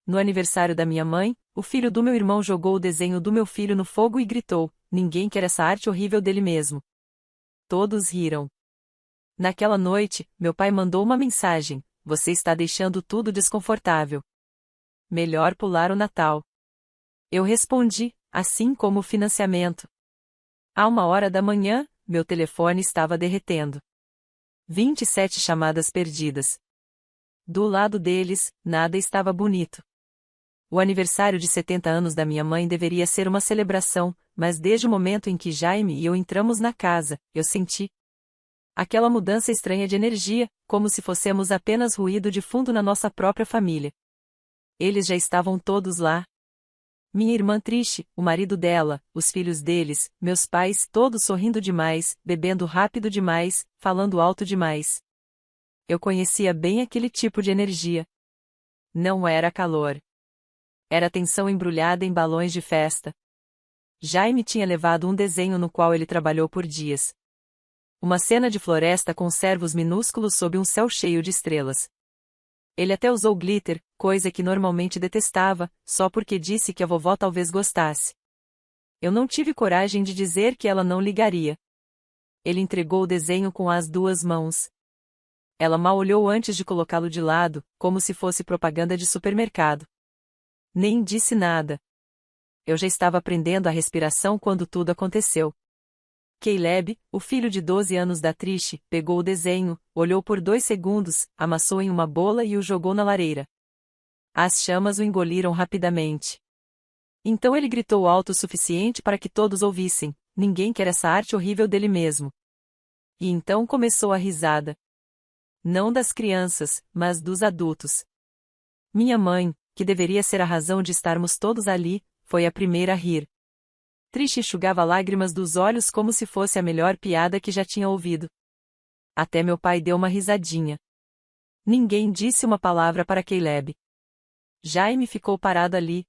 No aniversário da minha mãe, o filho do meu irmão jogou o desenho do meu filho no fogo e gritou: "Ninguém quer essa arte horrível dele mesmo." Todos riram. Naquela noite, meu pai mandou uma mensagem: "Você está deixando tudo desconfortável. Melhor pular o Natal." Eu respondi: "Assim como o financiamento." À 1 hora da manhã, meu telefone estava derretendo. 27 chamadas perdidas. Do lado deles, nada estava bonito. O aniversário de 70 anos da minha mãe deveria ser uma celebração, mas desde o momento em que Jaime e eu entramos na casa, eu senti aquela mudança estranha de energia, como se fossemos apenas ruído de fundo na nossa própria família. Eles já estavam todos lá. Minha irmã triste, o marido dela, os filhos deles, meus pais, todos sorrindo demais, bebendo rápido demais, falando alto demais. Eu conhecia bem aquele tipo de energia. Não era calor. Era tensão embrulhada em balões de festa. Jaime tinha levado um desenho no qual ele trabalhou por dias. Uma cena de floresta com cervos minúsculos sob um céu cheio de estrelas. Ele até usou glitter, coisa que normalmente detestava, só porque disse que a vovó talvez gostasse. Eu não tive coragem de dizer que ela não ligaria. Ele entregou o desenho com as 2 mãos. Ela mal olhou antes de colocá-lo de lado, como se fosse propaganda de supermercado. Nem disse nada. Eu já estava aprendendo a respiração quando tudo aconteceu. Caleb, o filho de 12 anos da Trish, pegou o desenho, olhou por 2 segundos, amassou em uma bola e o jogou na lareira. As chamas o engoliram rapidamente. Então ele gritou alto o suficiente para que todos ouvissem: "Ninguém quer essa arte horrível dele mesmo." E então começou a risada. Não das crianças, mas dos adultos. Minha mãe, que deveria ser a razão de estarmos todos ali, foi a primeira a rir. Trish enxugava lágrimas dos olhos como se fosse a melhor piada que já tinha ouvido. Até meu pai deu uma risadinha. Ninguém disse uma palavra para Caleb. Jaime ficou parado ali.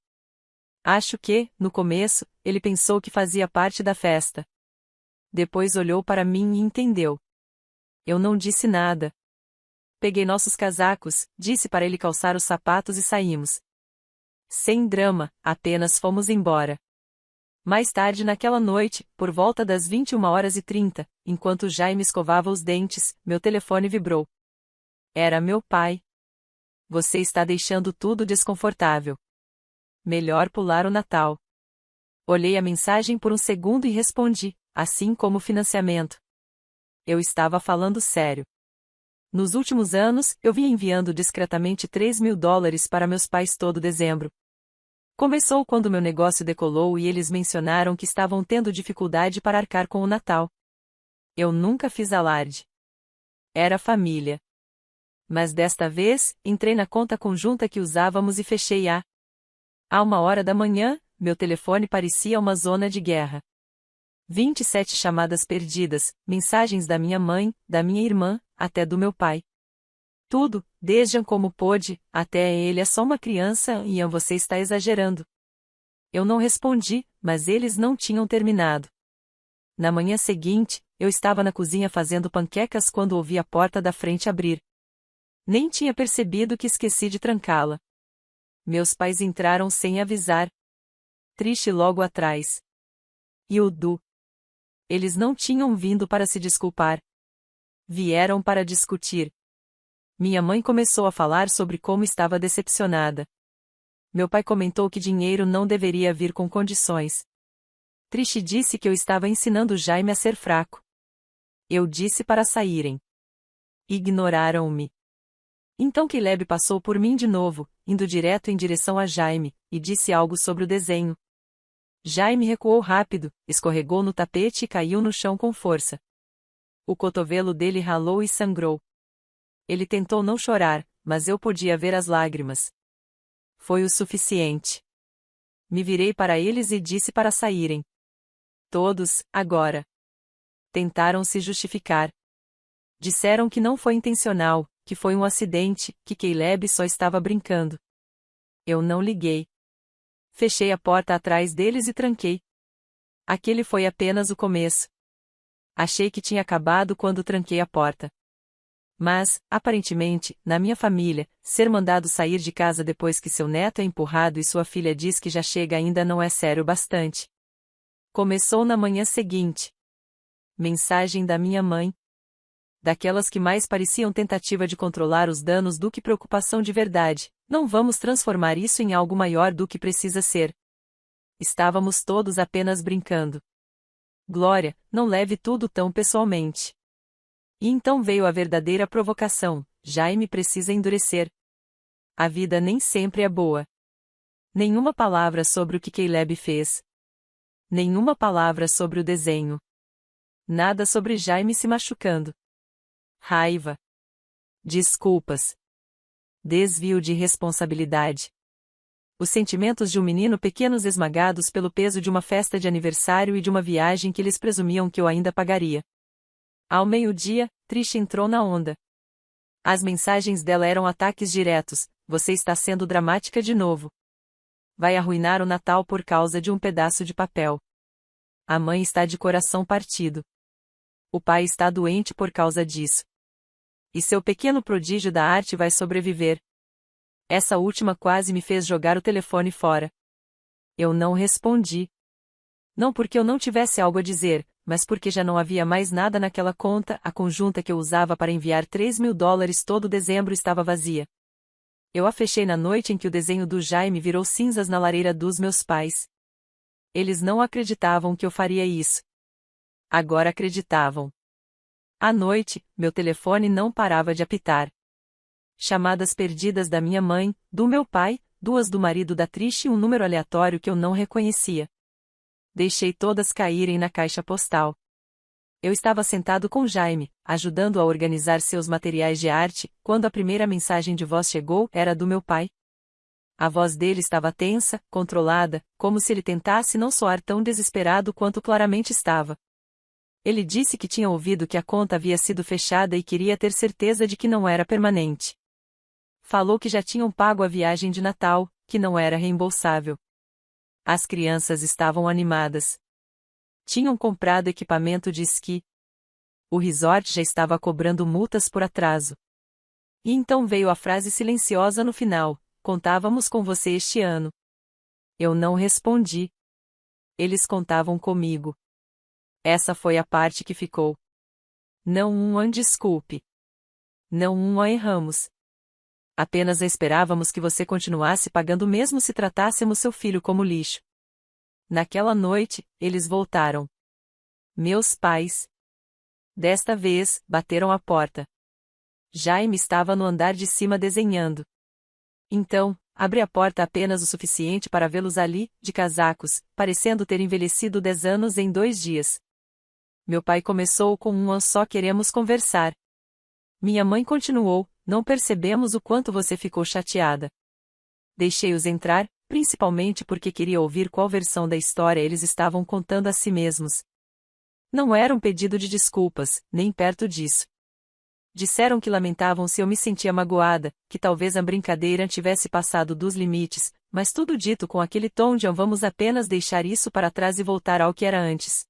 Acho que, no começo, ele pensou que fazia parte da festa. Depois olhou para mim e entendeu. Eu não disse nada. Peguei nossos casacos, disse para ele calçar os sapatos e saímos. Sem drama, apenas fomos embora. Mais tarde naquela noite, por volta das 21h30, enquanto Jaime escovava os dentes, meu telefone vibrou. Era meu pai. "Você está deixando tudo desconfortável. Melhor pular o Natal." Olhei a mensagem por um segundo e respondi: "Assim como o financiamento." Eu estava falando sério. Nos últimos anos, eu vinha enviando discretamente $3.000 para meus pais todo dezembro. Começou quando meu negócio decolou e eles mencionaram que estavam tendo dificuldade para arcar com o Natal. Eu nunca fiz alarde. Era família. Mas desta vez, entrei na conta conjunta que usávamos e fechei a. À 1 hora da manhã, meu telefone parecia uma zona de guerra. 27 chamadas perdidas, mensagens da minha mãe, da minha irmã, até do meu pai. Tudo, desde como pôde, até ele é só uma criança e você está exagerando. Eu não respondi, mas eles não tinham terminado. Na manhã seguinte, eu estava na cozinha fazendo panquecas quando ouvi a porta da frente abrir. Nem tinha percebido que esqueci de trancá-la. Meus pais entraram sem avisar. Triste logo atrás. E o Du. Eles não tinham vindo para se desculpar. Vieram para discutir. Minha mãe começou a falar sobre como estava decepcionada. Meu pai comentou que dinheiro não deveria vir com condições. Trish disse que eu estava ensinando Jaime a ser fraco. Eu disse para saírem. Ignoraram-me. Então Caleb passou por mim de novo, indo direto em direção a Jaime, e disse algo sobre o desenho. Jaime recuou rápido, escorregou no tapete e caiu no chão com força. O cotovelo dele ralou e sangrou. Ele tentou não chorar, mas eu podia ver as lágrimas. Foi o suficiente. Me virei para eles e disse para saírem. Todos, agora. Tentaram se justificar. Disseram que não foi intencional, que foi um acidente, que Caleb só estava brincando. Eu não liguei. Fechei a porta atrás deles e tranquei. Aquele foi apenas o começo. Achei que tinha acabado quando tranquei a porta. Mas, aparentemente, na minha família, ser mandado sair de casa depois que seu neto é empurrado e sua filha diz que já chega ainda não é sério bastante. Começou na manhã seguinte. Mensagem da minha mãe. Daquelas que mais pareciam tentativa de controlar os danos do que preocupação de verdade. Não vamos transformar isso em algo maior do que precisa ser. Estávamos todos apenas brincando. Glória, não leve tudo tão pessoalmente. E então veio a verdadeira provocação: Jaime precisa endurecer. A vida nem sempre é boa. Nenhuma palavra sobre o que Caleb fez. Nenhuma palavra sobre o desenho. Nada sobre Jaime se machucando. Raiva. Desculpas. Desvio de responsabilidade. Os sentimentos de um menino pequenos esmagados pelo peso de uma festa de aniversário e de uma viagem que eles presumiam que eu ainda pagaria. Ao meio-dia, Trish entrou na onda. As mensagens dela eram ataques diretos: você está sendo dramática de novo. Vai arruinar o Natal por causa de um pedaço de papel. A mãe está de coração partido. O pai está doente por causa disso. E seu pequeno prodígio da arte vai sobreviver. Essa última quase me fez jogar o telefone fora. Eu não respondi. Não porque eu não tivesse algo a dizer, mas porque já não havia mais nada naquela conta. A conjunta que eu usava para enviar $3.000 todo dezembro estava vazia. Eu a fechei na noite em que o desenho do Jaime virou cinzas na lareira dos meus pais. Eles não acreditavam que eu faria isso. Agora acreditavam. À noite, meu telefone não parava de apitar. Chamadas perdidas da minha mãe, do meu pai, 2 do marido da Trish e um número aleatório que eu não reconhecia. Deixei todas caírem na caixa postal. Eu estava sentado com Jaime, ajudando a organizar seus materiais de arte, quando a primeira mensagem de voz chegou. Era do meu pai. A voz dele estava tensa, controlada, como se ele tentasse não soar tão desesperado quanto claramente estava. Ele disse que tinha ouvido que a conta havia sido fechada e queria ter certeza de que não era permanente. Falou que já tinham pago a viagem de Natal, que não era reembolsável. As crianças estavam animadas. Tinham comprado equipamento de esqui. O resort já estava cobrando multas por atraso. E então veio a frase silenciosa no final: contávamos com você este ano. Eu não respondi. Eles contavam comigo. Essa foi a parte que ficou. Não desculpe. Não erramos. Apenas esperávamos que você continuasse pagando mesmo se tratássemos seu filho como lixo. Naquela noite, eles voltaram. Meus pais. Desta vez, bateram a porta. Jaime estava no andar de cima desenhando. Então, abri a porta apenas o suficiente para vê-los ali, de casacos, parecendo ter envelhecido 10 anos em 2 dias. Meu pai começou com só queremos conversar. Minha mãe continuou: não percebemos o quanto você ficou chateada. Deixei-os entrar, principalmente porque queria ouvir qual versão da história eles estavam contando a si mesmos. Não era um pedido de desculpas, nem perto disso. Disseram que lamentavam se eu me sentia magoada, que talvez a brincadeira tivesse passado dos limites, mas tudo dito com aquele tom de vamos apenas deixar isso para trás e voltar ao que era antes.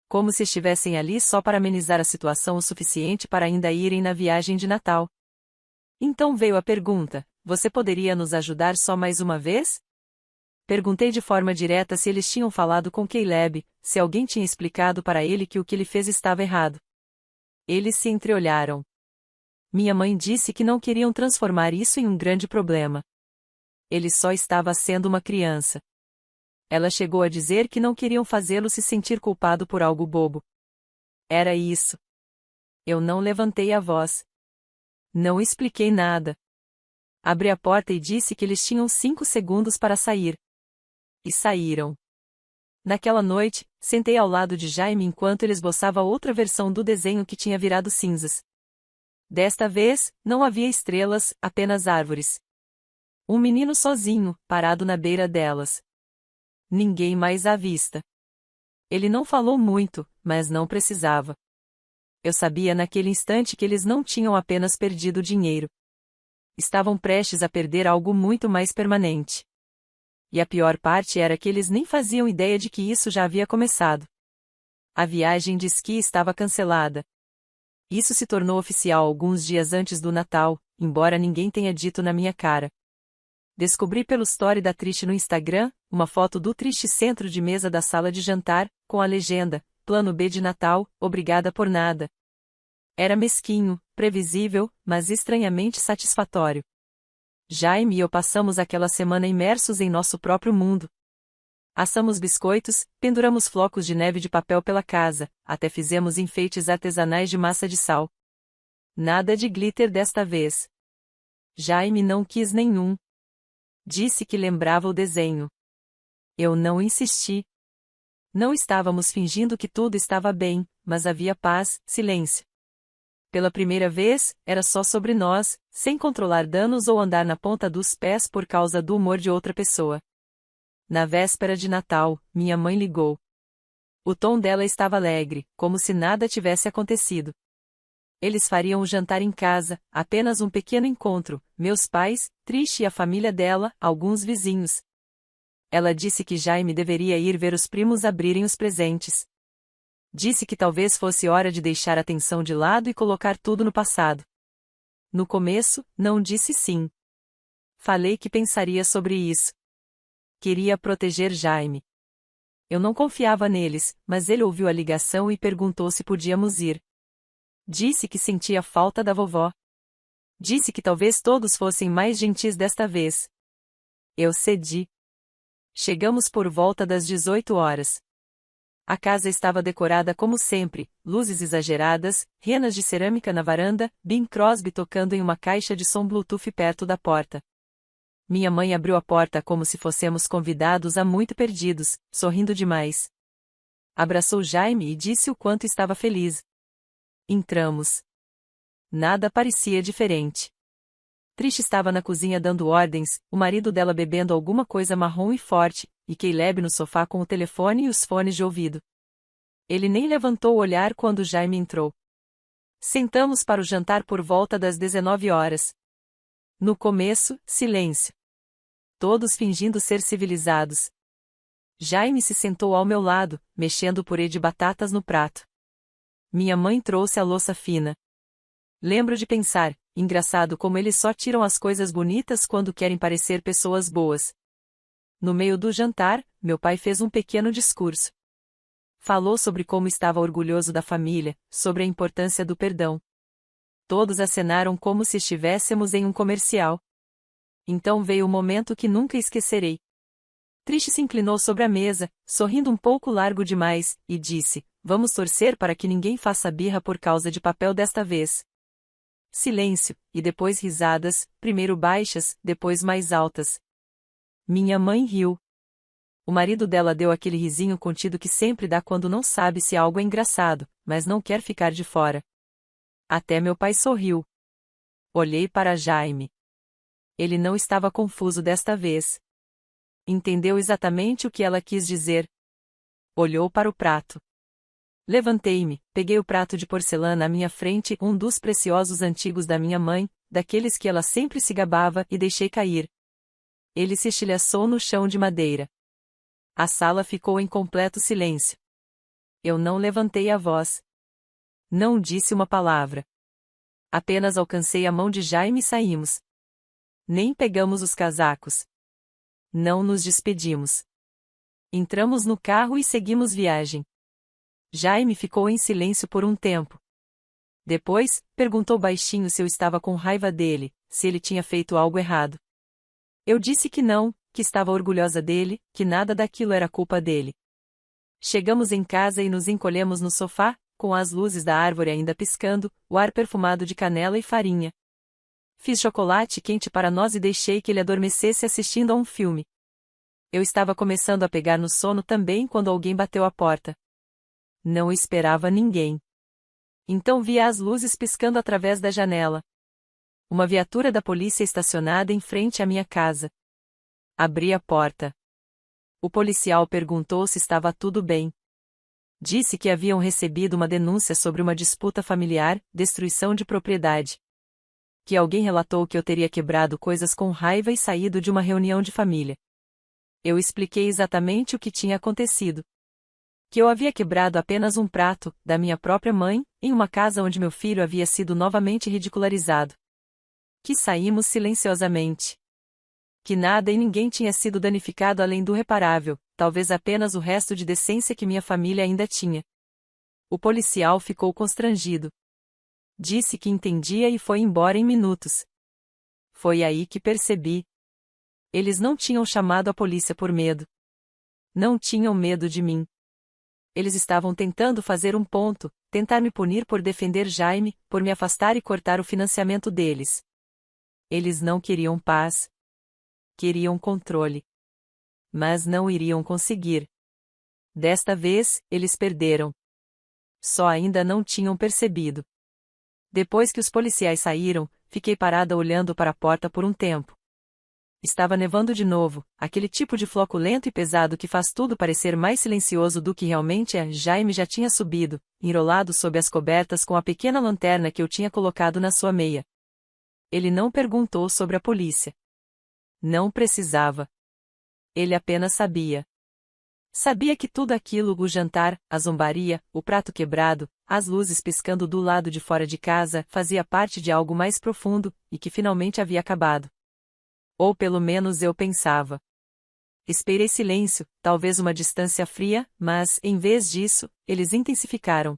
Como se estivessem ali só para amenizar a situação o suficiente para ainda irem na viagem de Natal. Então veio a pergunta: você poderia nos ajudar só mais uma vez? Perguntei de forma direta se eles tinham falado com Caleb, se alguém tinha explicado para ele que o que ele fez estava errado. Eles se entreolharam. Minha mãe disse que não queriam transformar isso em um grande problema. Ele só estava sendo uma criança. Ela chegou a dizer que não queriam fazê-lo se sentir culpado por algo bobo. Era isso. Eu não levantei a voz. Não expliquei nada. Abri a porta e disse que eles tinham 5 segundos para sair. E saíram. Naquela noite, sentei ao lado de Jaime enquanto ele esboçava outra versão do desenho que tinha virado cinzas. Desta vez, não havia estrelas, apenas árvores. Um menino sozinho, parado na beira delas. Ninguém mais à vista. Ele não falou muito, mas não precisava. Eu sabia naquele instante que eles não tinham apenas perdido dinheiro. Estavam prestes a perder algo muito mais permanente. E a pior parte era que eles nem faziam ideia de que isso já havia começado. A viagem de esqui estava cancelada. Isso se tornou oficial alguns dias antes do Natal, embora ninguém tenha dito na minha cara. Descobri pelo story da Trish no Instagram, uma foto do triste centro de mesa da sala de jantar, com a legenda, Plano B de Natal, obrigada por nada. Era mesquinho, previsível, mas estranhamente satisfatório. Jaime e eu passamos aquela semana imersos em nosso próprio mundo. Assamos biscoitos, penduramos flocos de neve de papel pela casa, até fizemos enfeites artesanais de massa de sal. Nada de glitter desta vez. Jaime não quis nenhum. Disse que lembrava o desenho. Eu não insisti. Não estávamos fingindo que tudo estava bem, mas havia paz, silêncio. Pela primeira vez, era só sobre nós, sem controlar danos ou andar na ponta dos pés por causa do humor de outra pessoa. Na véspera de Natal, minha mãe ligou. O tom dela estava alegre, como se nada tivesse acontecido. Eles fariam o jantar em casa, apenas um pequeno encontro, meus pais, Trish e a família dela, alguns vizinhos. Ela disse que Jaime deveria ir ver os primos abrirem os presentes. Disse que talvez fosse hora de deixar a tensão de lado e colocar tudo no passado. No começo, não disse sim. Falei que pensaria sobre isso. Queria proteger Jaime. Eu não confiava neles, mas ele ouviu a ligação e perguntou se podíamos ir. Disse que sentia falta da vovó. Disse que talvez todos fossem mais gentis desta vez. Eu cedi. Chegamos por volta das 18 horas. A casa estava decorada como sempre, luzes exageradas, renas de cerâmica na varanda, Bing Crosby tocando em uma caixa de som Bluetooth perto da porta. Minha mãe abriu a porta como se fôssemos convidados a muito perdidos, sorrindo demais. Abraçou Jaime e disse o quanto estava feliz. Entramos. Nada parecia diferente. Trish estava na cozinha dando ordens, o marido dela bebendo alguma coisa marrom e forte, e Caleb no sofá com o telefone e os fones de ouvido. Ele nem levantou o olhar quando Jaime entrou. Sentamos para o jantar por volta das 19 horas. No começo, silêncio. Todos fingindo ser civilizados. Jaime se sentou ao meu lado, mexendo o purê de batatas no prato. Minha mãe trouxe a louça fina. Lembro de pensar, engraçado como eles só tiram as coisas bonitas quando querem parecer pessoas boas. No meio do jantar, meu pai fez um pequeno discurso. Falou sobre como estava orgulhoso da família, sobre a importância do perdão. Todos acenaram como se estivéssemos em um comercial. Então veio o momento que nunca esquecerei. Trish se inclinou sobre a mesa, sorrindo um pouco largo demais, e disse: "Vamos torcer para que ninguém faça birra por causa de papel desta vez." Silêncio, e depois risadas, primeiro baixas, depois mais altas. Minha mãe riu. O marido dela deu aquele risinho contido que sempre dá quando não sabe se algo é engraçado, mas não quer ficar de fora. Até meu pai sorriu. Olhei para Jaime. Ele não estava confuso desta vez. Entendeu exatamente o que ela quis dizer. Olhou para o prato. Levantei-me, peguei o prato de porcelana à minha frente, um dos preciosos antigos da minha mãe, daqueles que ela sempre se gabava, e deixei cair. Ele se estilhaçou no chão de madeira. A sala ficou em completo silêncio. Eu não levantei a voz. Não disse uma palavra. Apenas alcancei a mão de Jaime e saímos. Nem pegamos os casacos. Não nos despedimos. Entramos no carro e seguimos viagem. Jaime ficou em silêncio por um tempo. Depois, perguntou baixinho se eu estava com raiva dele, se ele tinha feito algo errado. Eu disse que não, que estava orgulhosa dele, que nada daquilo era culpa dele. Chegamos em casa e nos encolhemos no sofá, com as luzes da árvore ainda piscando, o ar perfumado de canela e farinha. Fiz chocolate quente para nós e deixei que ele adormecesse assistindo a um filme. Eu estava começando a pegar no sono também quando alguém bateu a porta. Não esperava ninguém. Então vi as luzes piscando através da janela. Uma viatura da polícia estacionada em frente à minha casa. Abri a porta. O policial perguntou se estava tudo bem. Disse que haviam recebido uma denúncia sobre uma disputa familiar, destruição de propriedade. Que alguém relatou que eu teria quebrado coisas com raiva e saído de uma reunião de família. Eu expliquei exatamente o que tinha acontecido. Que eu havia quebrado apenas um prato, da minha própria mãe, em uma casa onde meu filho havia sido novamente ridicularizado. Que saímos silenciosamente. Que nada e ninguém tinha sido danificado além do reparável, talvez apenas o resto de decência que minha família ainda tinha. O policial ficou constrangido. Disse que entendia e foi embora em minutos. Foi aí que percebi. Eles não tinham chamado a polícia por medo. Não tinham medo de mim. Eles estavam tentando fazer um ponto, tentar me punir por defender Jaime, por me afastar e cortar o financiamento deles. Eles não queriam paz. Queriam controle. Mas não iriam conseguir. Desta vez, eles perderam. Só ainda não tinham percebido. Depois que os policiais saíram, fiquei parada olhando para a porta por um tempo. Estava nevando de novo, aquele tipo de floco lento e pesado que faz tudo parecer mais silencioso do que realmente é. Jaime já tinha subido, enrolado sob as cobertas com a pequena lanterna que eu tinha colocado na sua meia. Ele não perguntou sobre a polícia. Não precisava. Ele apenas sabia. Sabia que tudo aquilo, o jantar, a zombaria, o prato quebrado, as luzes piscando do lado de fora de casa, fazia parte de algo mais profundo, e que finalmente havia acabado. Ou pelo menos eu pensava. Esperei silêncio, talvez uma distância fria, mas, em vez disso, eles intensificaram.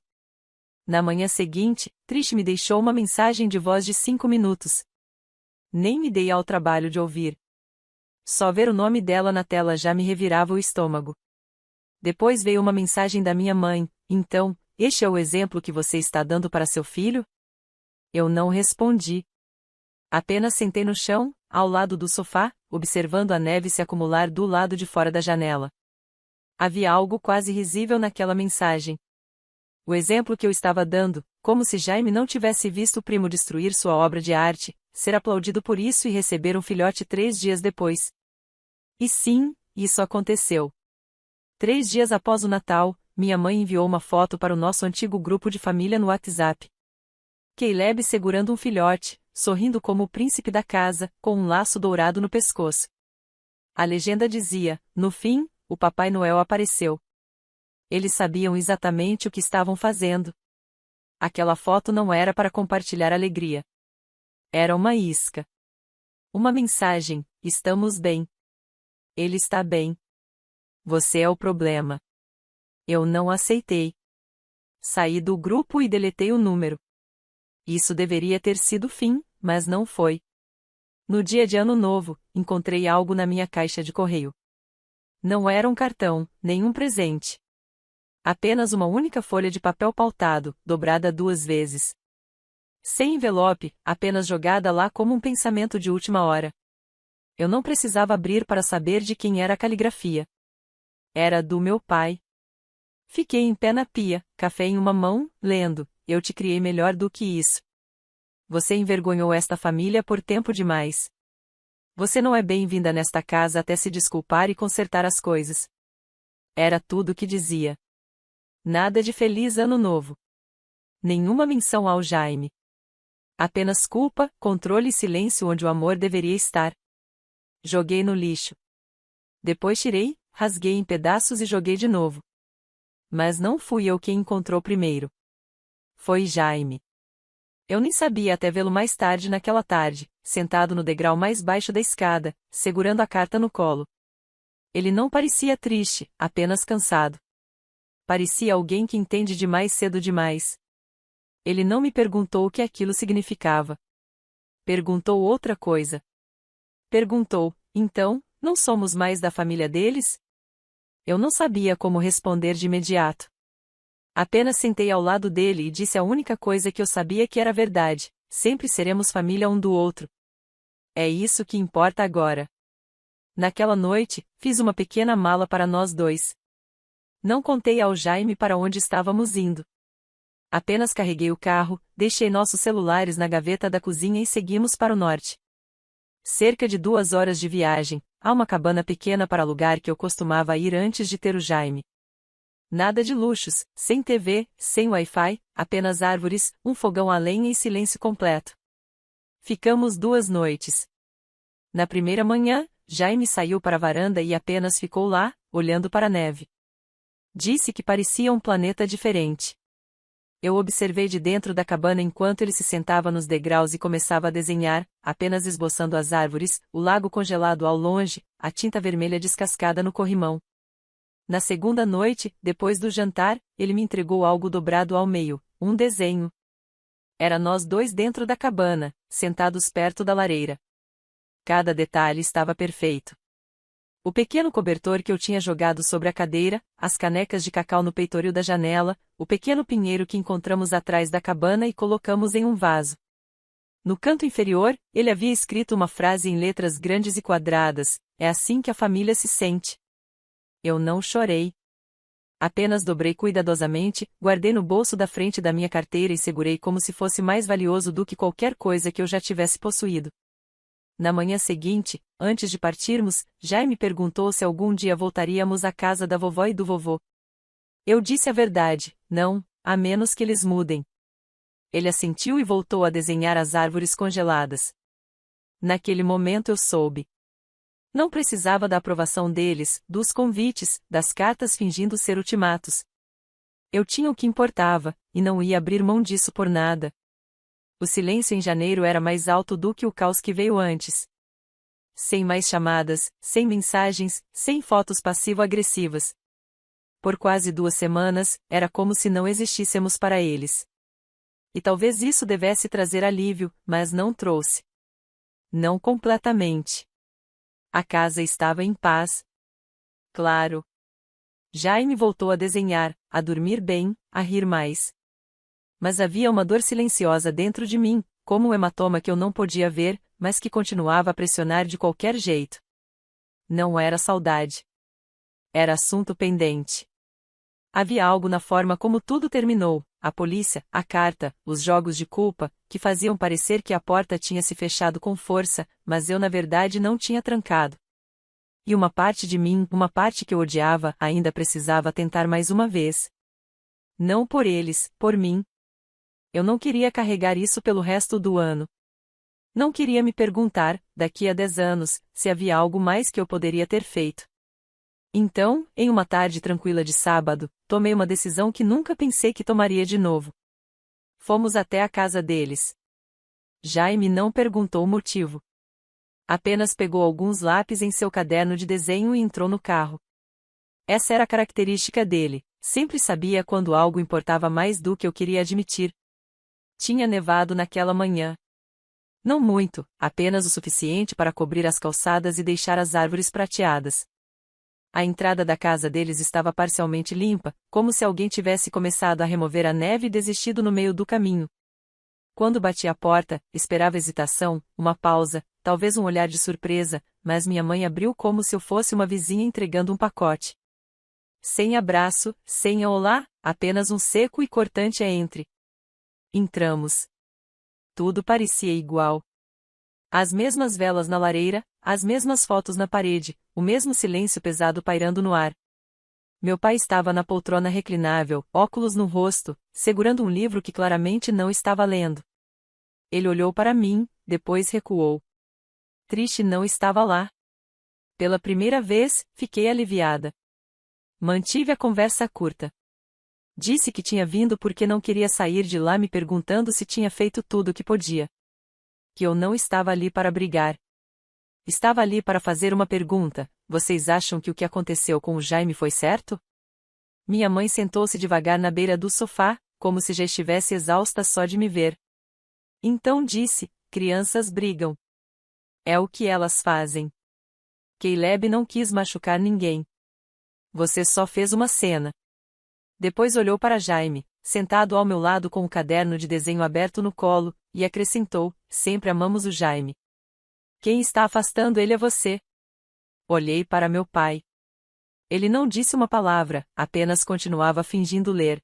Na manhã seguinte, Trish me deixou uma mensagem de voz de 5 minutos. Nem me dei ao trabalho de ouvir. Só ver o nome dela na tela já me revirava o estômago. Depois veio uma mensagem da minha mãe: então, este é o exemplo que você está dando para seu filho? Eu não respondi. Apenas sentei no chão, ao lado do sofá, observando a neve se acumular do lado de fora da janela. Havia algo quase risível naquela mensagem. O exemplo que eu estava dando, como se Jaime não tivesse visto o primo destruir sua obra de arte, ser aplaudido por isso e receber um filhote 3 dias depois. E sim, isso aconteceu. 3 dias após o Natal, minha mãe enviou uma foto para o nosso antigo grupo de família no WhatsApp. Caleb segurando um filhote, sorrindo como o príncipe da casa, com um laço dourado no pescoço. A legenda dizia: no fim, o Papai Noel apareceu. Eles sabiam exatamente o que estavam fazendo. Aquela foto não era para compartilhar alegria. Era uma isca. Uma mensagem: estamos bem. Ele está bem. Você é o problema. Eu não aceitei. Saí do grupo e deletei o número. Isso deveria ter sido o fim, mas não foi. No dia de Ano Novo, encontrei algo na minha caixa de correio. Não era um cartão, nem um presente. Apenas uma única folha de papel pautado, dobrada 2 vezes. Sem envelope, apenas jogada lá como um pensamento de última hora. Eu não precisava abrir para saber de quem era a caligrafia. Era do meu pai. Fiquei em pé na pia, café em uma mão, lendo: eu te criei melhor do que isso. Você envergonhou esta família por tempo demais. Você não é bem-vinda nesta casa até se desculpar e consertar as coisas. Era tudo o que dizia. Nada de feliz ano novo. Nenhuma menção ao Jaime. Apenas culpa, controle e silêncio onde o amor deveria estar. Joguei no lixo. Depois tirei, rasguei em pedaços e joguei de novo. Mas não fui eu quem encontrou primeiro. Foi Jaime. Eu nem sabia até vê-lo mais tarde naquela tarde, sentado no degrau mais baixo da escada, segurando a carta no colo. Ele não parecia triste, apenas cansado. Parecia alguém que entende demais cedo demais. Ele não me perguntou o que aquilo significava. Perguntou outra coisa. Perguntou: então, não somos mais da família deles? Eu não sabia como responder de imediato. Apenas sentei ao lado dele e disse a única coisa que eu sabia que era verdade: sempre seremos família um do outro. É isso que importa agora. Naquela noite, fiz uma pequena mala para nós dois. Não contei ao Jaime para onde estávamos indo. Apenas carreguei o carro, deixei nossos celulares na gaveta da cozinha e seguimos para o norte. Cerca de 2 horas de viagem, há uma cabana pequena para alugar que eu costumava ir antes de ter o Jaime. Nada de luxos, sem TV, sem Wi-Fi, apenas árvores, um fogão a lenha e silêncio completo. Ficamos 2 noites. Na primeira manhã, Jaime saiu para a varanda e apenas ficou lá, olhando para a neve. Disse que parecia um planeta diferente. Eu observei de dentro da cabana enquanto ele se sentava nos degraus e começava a desenhar, apenas esboçando as árvores, o lago congelado ao longe, a tinta vermelha descascada no corrimão. Na segunda noite, depois do jantar, ele me entregou algo dobrado ao meio, um desenho. Era nós dois dentro da cabana, sentados perto da lareira. Cada detalhe estava perfeito. O pequeno cobertor que eu tinha jogado sobre a cadeira, as canecas de cacau no peitoril da janela, o pequeno pinheiro que encontramos atrás da cabana e colocamos em um vaso. No canto inferior, ele havia escrito uma frase em letras grandes e quadradas: "É assim que a família se sente." Eu não chorei. Apenas dobrei cuidadosamente, guardei no bolso da frente da minha carteira e segurei como se fosse mais valioso do que qualquer coisa que eu já tivesse possuído. Na manhã seguinte, antes de partirmos, Jaime perguntou se algum dia voltaríamos à casa da vovó e do vovô. Eu disse a verdade: não, a menos que eles mudem. Ele assentiu e voltou a desenhar as árvores congeladas. Naquele momento eu soube. Não precisava da aprovação deles, dos convites, das cartas fingindo ser ultimatos. Eu tinha o que importava, e não ia abrir mão disso por nada. O silêncio em janeiro era mais alto do que o caos que veio antes. Sem mais chamadas, sem mensagens, sem fotos passivo-agressivas. Por quase 2 semanas, era como se não existíssemos para eles. E talvez isso devesse trazer alívio, mas não trouxe. Não completamente. A casa estava em paz. Claro. Jaime voltou a desenhar, a dormir bem, a rir mais. Mas havia uma dor silenciosa dentro de mim, como um hematoma que eu não podia ver, mas que continuava a pressionar de qualquer jeito. Não era saudade. Era assunto pendente. Havia algo na forma como tudo terminou, a polícia, a carta, os jogos de culpa, que faziam parecer que a porta tinha se fechado com força, mas eu na verdade não tinha trancado. E uma parte de mim, uma parte que eu odiava, ainda precisava tentar mais uma vez. Não por eles, por mim. Eu não queria carregar isso pelo resto do ano. Não queria me perguntar, daqui a 10 anos, se havia algo mais que eu poderia ter feito. Então, em uma tarde tranquila de sábado, tomei uma decisão que nunca pensei que tomaria de novo. Fomos até a casa deles. Jaime não perguntou o motivo. Apenas pegou alguns lápis em seu caderno de desenho e entrou no carro. Essa era a característica dele, sempre sabia quando algo importava mais do que eu queria admitir. Tinha nevado naquela manhã. Não muito, apenas o suficiente para cobrir as calçadas e deixar as árvores prateadas. A entrada da casa deles estava parcialmente limpa, como se alguém tivesse começado a remover a neve e desistido no meio do caminho. Quando bati à porta, esperava hesitação, uma pausa, talvez um olhar de surpresa, mas minha mãe abriu como se eu fosse uma vizinha entregando um pacote. Sem abraço, sem olá, apenas um seco e cortante entre. Entramos. Tudo parecia igual. As mesmas velas na lareira, as mesmas fotos na parede, o mesmo silêncio pesado pairando no ar. Meu pai estava na poltrona reclinável, óculos no rosto, segurando um livro que claramente não estava lendo. Ele olhou para mim, depois recuou. Triste não estava lá. Pela primeira vez, fiquei aliviada. Mantive a conversa curta. Disse que tinha vindo porque não queria sair de lá me perguntando se tinha feito tudo o que podia. Que eu não estava ali para brigar. Estava ali para fazer uma pergunta: vocês acham que o que aconteceu com o Jaime foi certo? Minha mãe sentou-se devagar na beira do sofá, como se já estivesse exausta só de me ver. Então disse: crianças brigam. É o que elas fazem. Caleb não quis machucar ninguém. Você só fez uma cena. Depois olhou para Jaime, sentado ao meu lado com o caderno de desenho aberto no colo, e acrescentou: sempre amamos o Jaime. Quem está afastando ele é você. Olhei para meu pai. Ele não disse uma palavra, apenas continuava fingindo ler.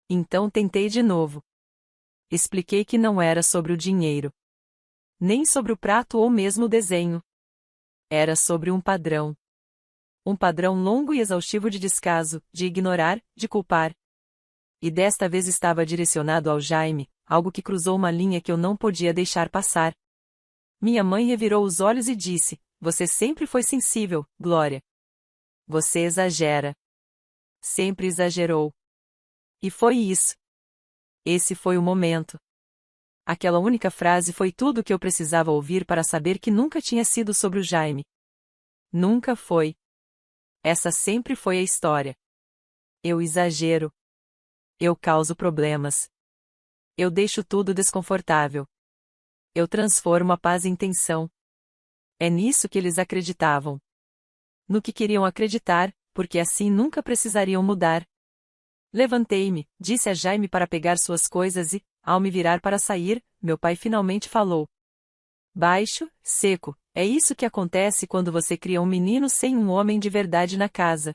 Então tentei de novo. Expliquei que não era sobre o dinheiro. Nem sobre o prato ou mesmo o desenho. Era sobre um padrão. Um padrão longo e exaustivo de descaso, de ignorar, de culpar. E desta vez estava direcionado ao Jaime, algo que cruzou uma linha que eu não podia deixar passar. Minha mãe revirou os olhos e disse: você sempre foi sensível, Glória. Você exagera. sempre exagerou. E foi isso. Esse foi o momento. Aquela única frase foi tudo o que eu precisava ouvir para saber que nunca tinha sido sobre o Jaime. Nunca foi. Essa sempre foi a história. Eu exagero. Eu causo problemas. Eu deixo tudo desconfortável. Eu transformo a paz em tensão. É nisso que eles acreditavam. No que queriam acreditar, porque assim nunca precisariam mudar. Levantei-me, disse a Jaime para pegar suas coisas e, ao me virar para sair, meu pai finalmente falou. Baixo, seco, é isso que acontece quando você cria um menino sem um homem de verdade na casa.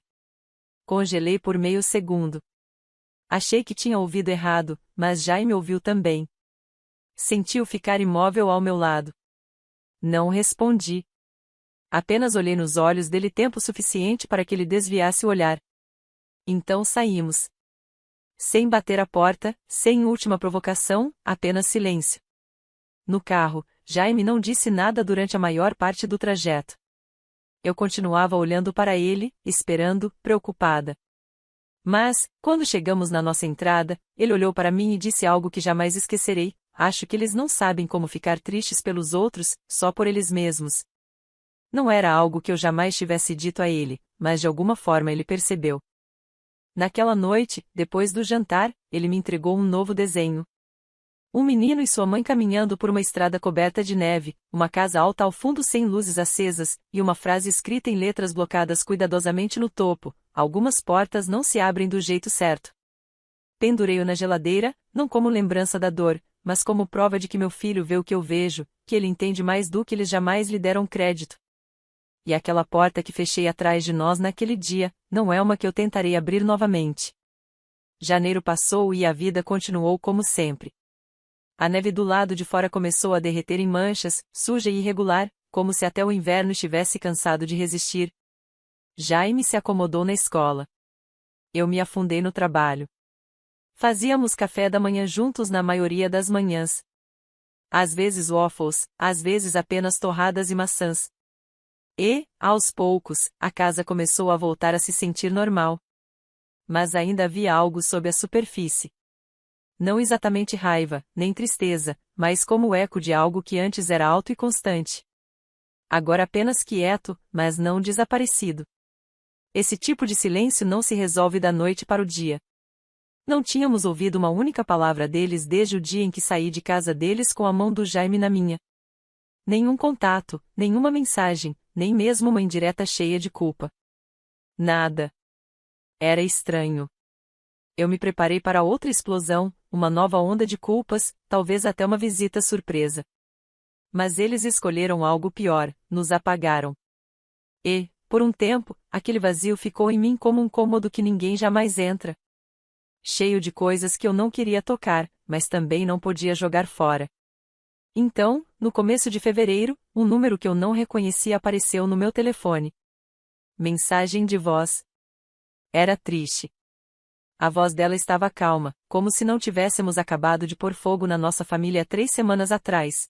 Congelei por meio segundo. Achei que tinha ouvido errado, mas Jaime ouviu também. Sentiu ficar imóvel ao meu lado. Não respondi. Apenas olhei nos olhos dele tempo suficiente para que ele desviasse o olhar. Então saímos. Sem bater a porta, sem última provocação, apenas silêncio. No carro, Jaime não disse nada durante a maior parte do trajeto. Eu continuava olhando para ele, esperando, preocupada. Mas, quando chegamos na nossa entrada, ele olhou para mim e disse algo que jamais esquecerei: acho que eles não sabem como ficar tristes pelos outros, só por eles mesmos. Não era algo que eu jamais tivesse dito a ele, mas de alguma forma ele percebeu. Naquela noite, depois do jantar, ele me entregou um novo desenho. Um menino e sua mãe caminhando por uma estrada coberta de neve, uma casa alta ao fundo sem luzes acesas, e uma frase escrita em letras blocadas cuidadosamente no topo: algumas portas não se abrem do jeito certo. Pendurei-o na geladeira, não como lembrança da dor, mas como prova de que meu filho vê o que eu vejo, que ele entende mais do que eles jamais lhe deram crédito. E aquela porta que fechei atrás de nós naquele dia, não é uma que eu tentarei abrir novamente. Janeiro passou e a vida continuou como sempre. A neve do lado de fora começou a derreter em manchas, suja e irregular, como se até o inverno estivesse cansado de resistir. Jaime se acomodou na escola. Eu me afundei no trabalho. Fazíamos café da manhã juntos na maioria das manhãs. Às vezes waffles, às vezes apenas torradas e maçãs. E, aos poucos, a casa começou a voltar a se sentir normal. Mas ainda havia algo sob a superfície. Não exatamente raiva, nem tristeza, mas como o eco de algo que antes era alto e constante. Agora apenas quieto, mas não desaparecido. Esse tipo de silêncio não se resolve da noite para o dia. Não tínhamos ouvido uma única palavra deles desde o dia em que saí de casa deles com a mão do Jaime na minha. Nenhum contato, nenhuma mensagem, nem mesmo uma indireta cheia de culpa. Nada. Era estranho. Eu me preparei para outra explosão, uma nova onda de culpas, talvez até uma visita surpresa. Mas eles escolheram algo pior, nos apagaram. E, por um tempo, aquele vazio ficou em mim como um cômodo que ninguém jamais entra. Cheio de coisas que eu não queria tocar, mas também não podia jogar fora. Então, no começo de fevereiro, um número que eu não reconhecia apareceu no meu telefone. Mensagem de voz. Era triste. A voz dela estava calma, como se não tivéssemos acabado de pôr fogo na nossa família 3 semanas atrás.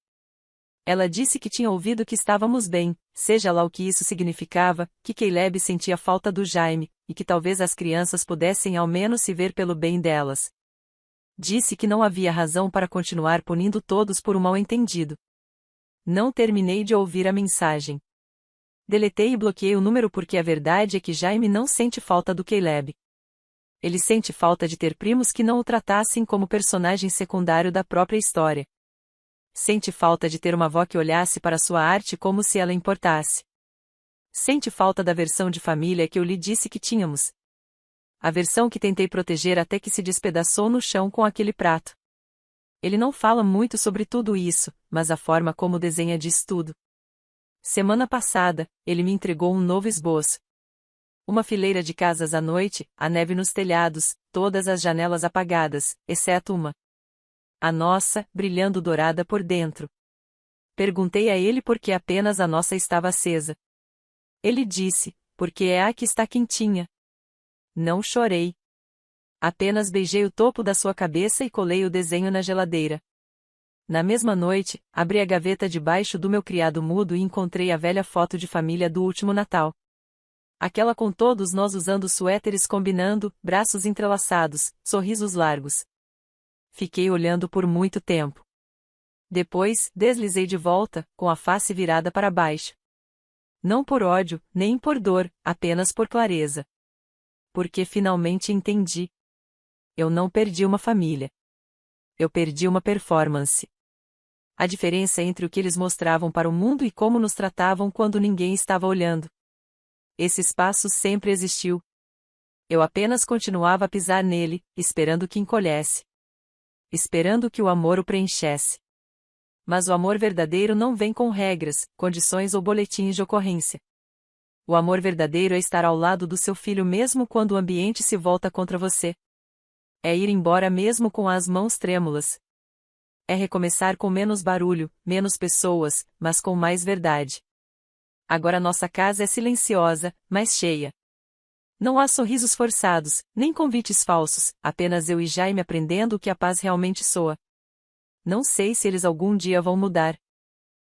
Ela disse que tinha ouvido que estávamos bem, seja lá o que isso significava, que Caleb sentia falta do Jaime, e que talvez as crianças pudessem ao menos se ver pelo bem delas. Disse que não havia razão para continuar punindo todos por um mal-entendido. Não terminei de ouvir a mensagem. Deletei e bloqueei o número porque a verdade é que Jaime não sente falta do Caleb. Ele sente falta de ter primos que não o tratassem como personagem secundário da própria história. Sente falta de ter uma avó que olhasse para sua arte como se ela importasse. Sente falta da versão de família que eu lhe disse que tínhamos. A versão que tentei proteger até que se despedaçou no chão com aquele prato. Ele não fala muito sobre tudo isso, mas a forma como desenha diz tudo. Semana passada, ele me entregou um novo esboço. Uma fileira de casas à noite, a neve nos telhados, todas as janelas apagadas, exceto uma. A nossa, brilhando dourada por dentro. Perguntei a ele por que apenas a nossa estava acesa. Ele disse, porque é a que está quentinha. Não chorei. Apenas beijei o topo da sua cabeça e colei o desenho na geladeira. Na mesma noite, abri a gaveta debaixo do meu criado mudo e encontrei a velha foto de família do último Natal. Aquela com todos nós usando suéteres combinando, braços entrelaçados, sorrisos largos. Fiquei olhando por muito tempo. Depois, deslizei de volta, com a face virada para baixo. Não por ódio, nem por dor, apenas por clareza. Porque finalmente entendi. Eu não perdi uma família. Eu perdi uma performance. A diferença entre o que eles mostravam para o mundo e como nos tratavam quando ninguém estava olhando. Esse espaço sempre existiu. Eu apenas continuava a pisar nele, esperando que encolhesse. Esperando que o amor o preenchesse. Mas o amor verdadeiro não vem com regras, condições ou boletins de ocorrência. O amor verdadeiro é estar ao lado do seu filho mesmo quando o ambiente se volta contra você. É ir embora mesmo com as mãos trêmulas. É recomeçar com menos barulho, menos pessoas, mas com mais verdade. Agora nossa casa é silenciosa, mas cheia. Não há sorrisos forçados, nem convites falsos, apenas eu e Jaime aprendendo o que a paz realmente soa. Não sei se eles algum dia vão mudar.